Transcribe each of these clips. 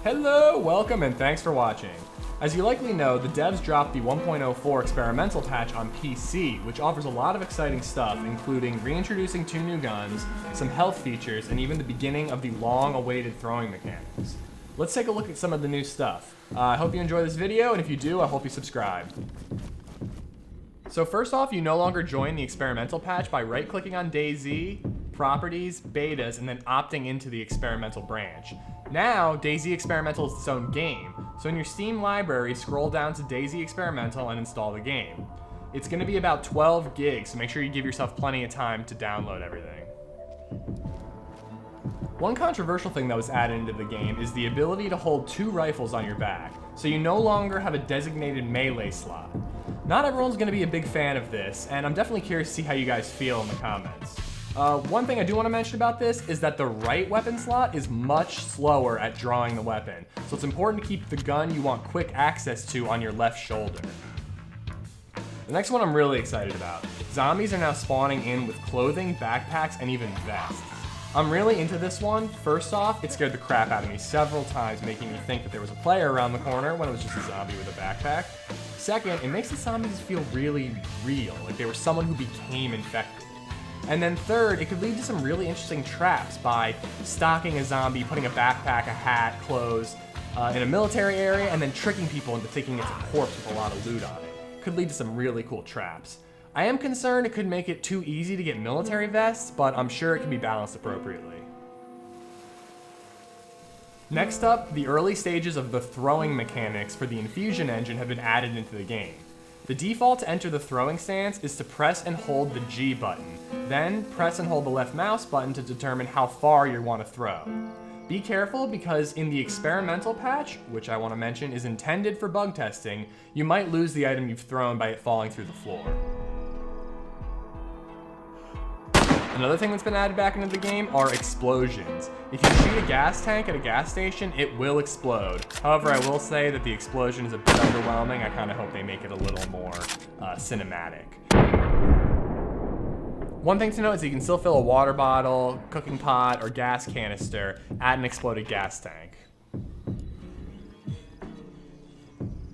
Hello, welcome, and thanks for watching. As you likely know, the devs dropped the 1.04 experimental patch on PC, which offers a lot of exciting stuff, including reintroducing 2 new guns, some health features, and even the beginning of the long-awaited throwing mechanics. Let's take a look at some of the new stuff. I hope you enjoy this video, and if you do, I hope you subscribe. So first off, you no longer join the experimental patch by right-clicking on DayZ, Properties, Betas, and then opting into the experimental branch. Now, DayZ Experimental is its own game, so in your Steam library, scroll down to DayZ Experimental and install the game. It's going to be about 12 gigs, so make sure you give yourself plenty of time to download everything. One controversial thing that was added into the game is the ability to hold 2 rifles on your back, so you no longer have a designated melee slot. Not everyone's going to be a big fan of this, and I'm definitely curious to see how you guys feel in the comments. One thing I do want to mention about this is that the right weapon slot is much slower at drawing the weapon, so it's important to keep the gun you want quick access to on your left shoulder. The next one I'm really excited about. Zombies are now spawning in with clothing, backpacks, and even vests. I'm really into this one. First off, it scared the crap out of me several times, making me think that there was a player around the corner when it was just a zombie with a backpack. Second, it makes the zombies feel really real, like they were someone who became infected. And then third, it could lead to some really interesting traps by stalking a zombie, putting a backpack, a hat, clothes in a military area, and then tricking people into thinking it's a corpse with a lot of loot on it. Could lead to some really cool traps. I am concerned it could make it too easy to get military vests, but I'm sure it can be balanced appropriately. Next up, the early stages of the throwing mechanics for the infusion engine have been added into the game. The default to enter the throwing stance is to press and hold the G button, then press and hold the left mouse button to determine how far you want to throw. Be careful because in the experimental patch, which I want to mention is intended for bug testing, you might lose the item you've thrown by it falling through the floor. Another thing that's been added back into the game are explosions. If you shoot a gas tank at a gas station, it will explode. However, I will say that the explosion is a bit underwhelming. I kind of hope they make it a little more cinematic. One thing to note is that you can still fill a water bottle, cooking pot, or gas canister at an exploded gas tank.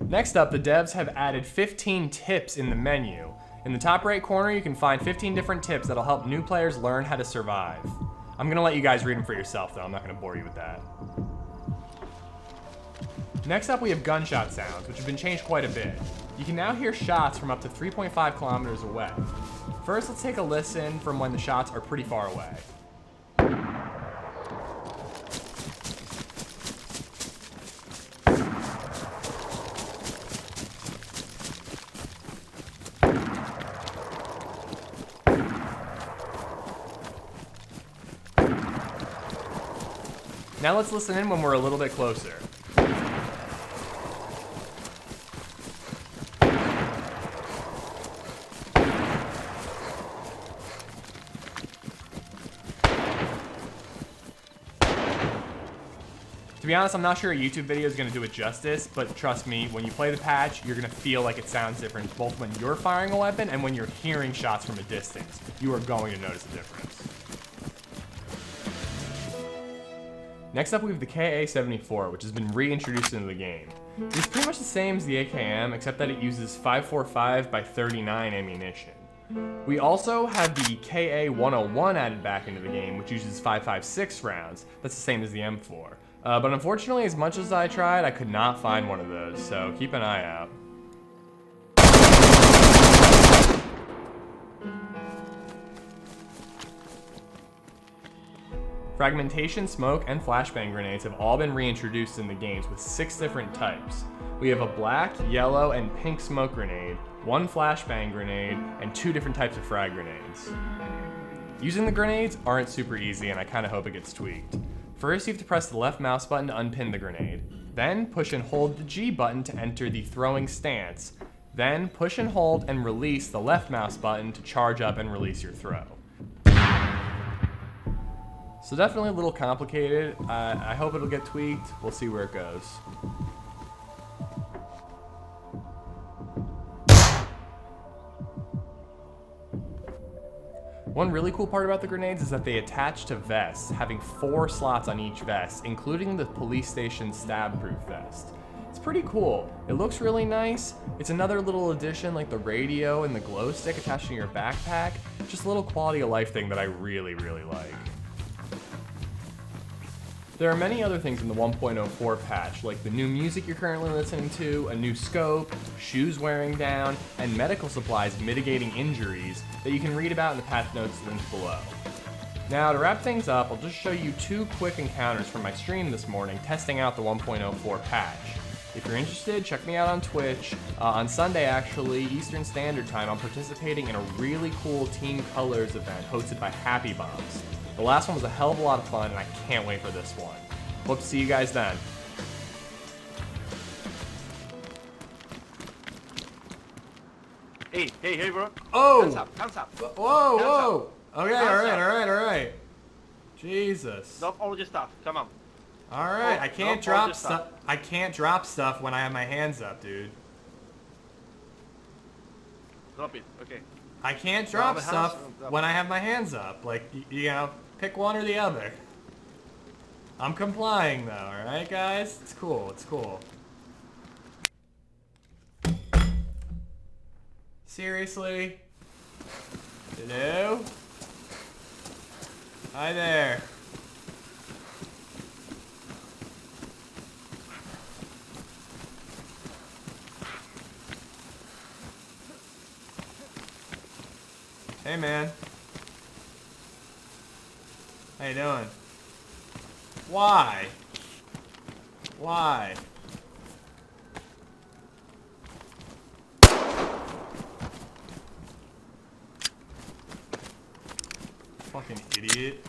Next up, the devs have added 15 tips in the menu. In the top right corner, you can find 15 different tips that'll help new players learn how to survive. I'm gonna let you guys read them for yourself though, I'm not gonna bore you with that. Next up, we have gunshot sounds, which have been changed quite a bit. You can now hear shots from up to 3.5 kilometers away. First, let's take a listen from when the shots are pretty far away. Now let's listen in when we're a little bit closer. To be honest, I'm not sure a YouTube video is going to do it justice, but trust me, when you play the patch, you're going to feel like it sounds different, both when you're firing a weapon and when you're hearing shots from a distance. You are going to notice a difference. Next up, we have the KA-74, which has been reintroduced into the game. It's pretty much the same as the AKM, except that it uses 5.45 by 39 ammunition. We also have the KA-101 added back into the game, which uses 5.56 rounds. That's the same as the M4. But unfortunately, as much as I tried, I could not find one of those, so keep an eye out. Fragmentation, smoke, and flashbang grenades have all been reintroduced in the games with 6 different types. We have a black, yellow, and pink smoke grenade, 1 flashbang grenade, and 2 different types of frag grenades. Using the grenades aren't super easy, and I kind of hope it gets tweaked. First, you have to press the left mouse button to unpin the grenade. Then, push and hold the G button to enter the throwing stance. Then, push and hold and release the left mouse button to charge up and release your throw. So definitely a little complicated. I hope it'll get tweaked. We'll see where it goes. One really cool part about the grenades is that they attach to vests, having 4 slots on each vest, including the police station stab-proof vest. It's pretty cool. It looks really nice. It's another little addition like the radio and the glow stick attached to your backpack. Just a little quality of life thing that I really, really like. There are many other things in the 1.04 patch, like the new music you're currently listening to, a new scope, shoes wearing down, and medical supplies mitigating injuries that you can read about in the patch notes linked below. Now, to wrap things up, I'll just show you 2 quick encounters from my stream this morning testing out the 1.04 patch. If you're interested, check me out on Twitch. On Sunday, actually, Eastern Standard Time, I'm participating in a really cool Team Colors event hosted by Happy Bombs. The last one was a hell of a lot of fun, and I can't wait for this one. Hope to see you guys then. Hey, bro. Oh! Hands up. Whoa! Okay, alright. Jesus. Drop all your stuff. Come on. Alright, I can't drop stuff. I can't drop stuff when I have my hands up, dude. Drop it. Okay. I can't drop stuff when I have my hands up. Like, you know, pick one or the other. I'm complying though, alright guys? It's cool, it's cool. Seriously? Hello? Hi there. Hey man. How you doing? Why? Why? Fucking idiot.